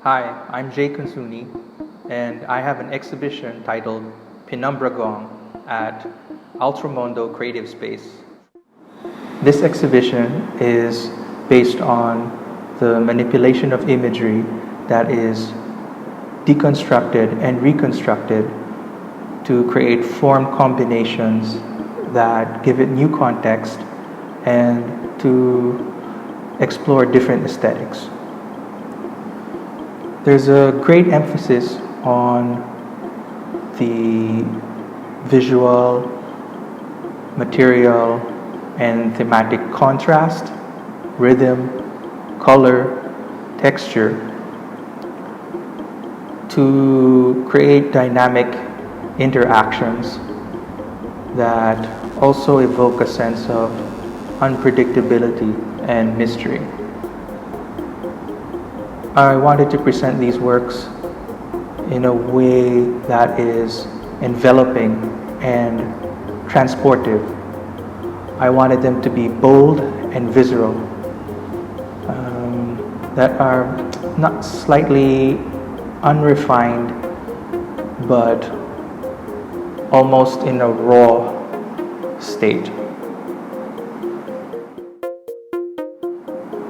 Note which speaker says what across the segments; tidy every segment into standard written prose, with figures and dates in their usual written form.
Speaker 1: Hi, I'm J Consunji, and I have an exhibition titled Penumbra Gong at Ultramondo Creative Space. This exhibition is based on the manipulation of imagery that is deconstructed and reconstructed to create form combinations that give it new context and to explore different aesthetics. There's a great emphasis on the visual, material, and thematic contrast, rhythm, color, texture to create dynamic interactions that also evoke a sense of unpredictability and mystery. I wanted to present these works in a way that is enveloping and transportive. I wanted them to be bold and visceral, that are not slightly unrefined, but almost in a raw state.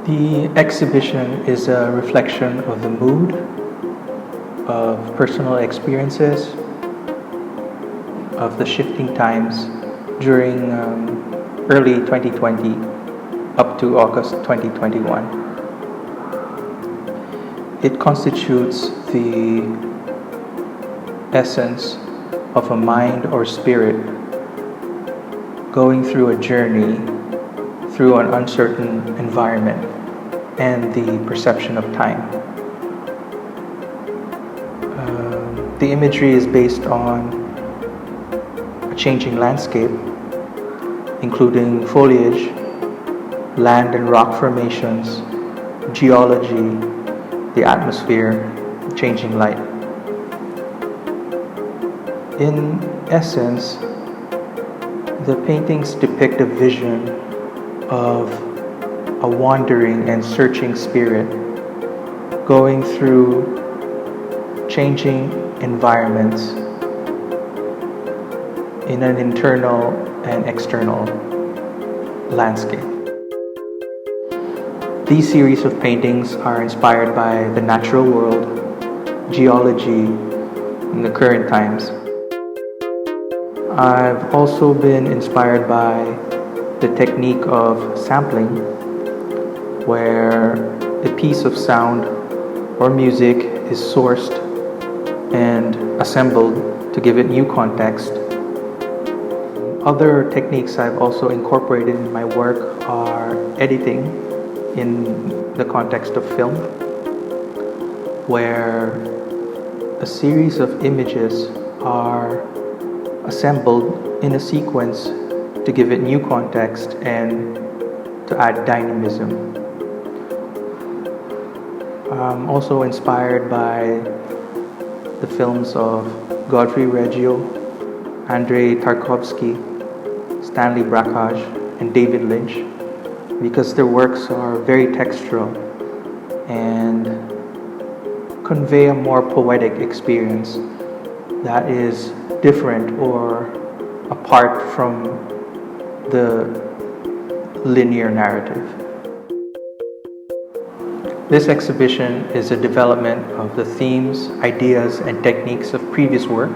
Speaker 1: The exhibition is a reflection of the mood, of personal experiences, of the shifting times during early 2020 up to August 2021. It constitutes the essence of a mind or spirit going through a journey through an uncertain environment and the perception of time. The imagery is based on a changing landscape, including foliage, land and rock formations, geology, the atmosphere, changing light. In essence, the paintings depict a vision of a wandering and searching spirit going through changing environments in an internal and external landscape. These series of paintings are inspired by the natural world, geology, and the current times. I've also been inspired by the technique of sampling, where a piece of sound or music is sourced and assembled to give it new context. Other techniques I've also incorporated in my work are editing in the context of film, where a series of images are assembled in a sequence to give it new context and to add dynamism. I'm also inspired by the films of Godfrey Reggio, Andrei Tarkovsky, Stanley Brakhage, and David Lynch, because their works are very textural and convey a more poetic experience that is different or apart from the linear narrative. This exhibition is a development of the themes, ideas, and techniques of previous work,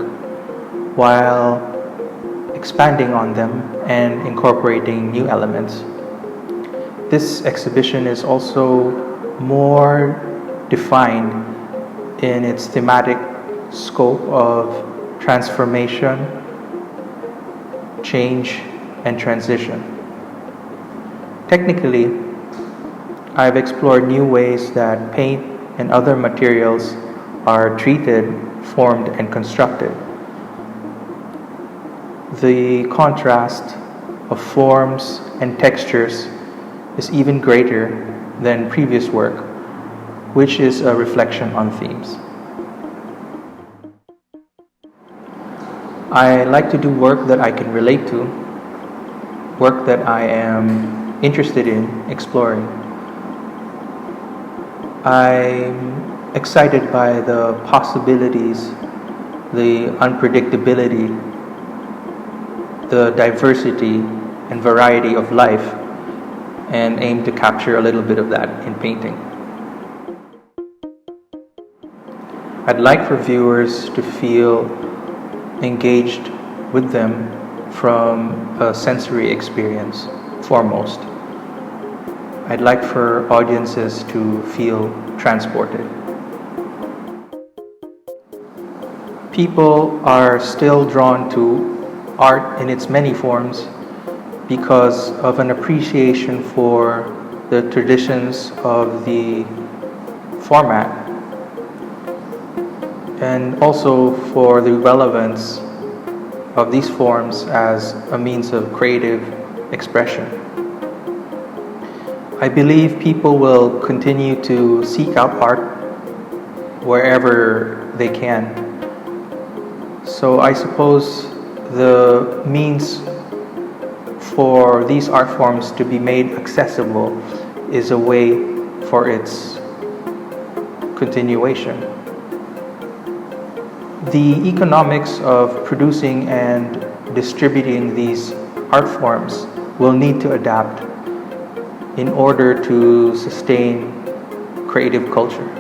Speaker 1: while expanding on them and incorporating new elements. This exhibition is also more defined in its thematic scope of transformation, change, and transition. Technically, I've explored new ways that paint and other materials are treated, formed, and constructed. The contrast of forms and textures is even greater than previous work, which is a reflection on themes. I like to do work that I can relate to, work that I am interested in exploring. I'm excited by the possibilities, the unpredictability, the diversity and variety of life, and aim to capture a little bit of that in painting. I'd like for viewers to feel engaged with them from a sensory experience foremost. I'd like for audiences to feel transported. People are still drawn to art in its many forms because of an appreciation for the traditions of the format and also for the relevance of these forms as a means of creative expression. I believe people will continue to seek out art wherever they can. So I suppose the means for these art forms to be made accessible is a way for its continuation. The economics of producing and distributing these art forms will need to adapt in order to sustain creative culture.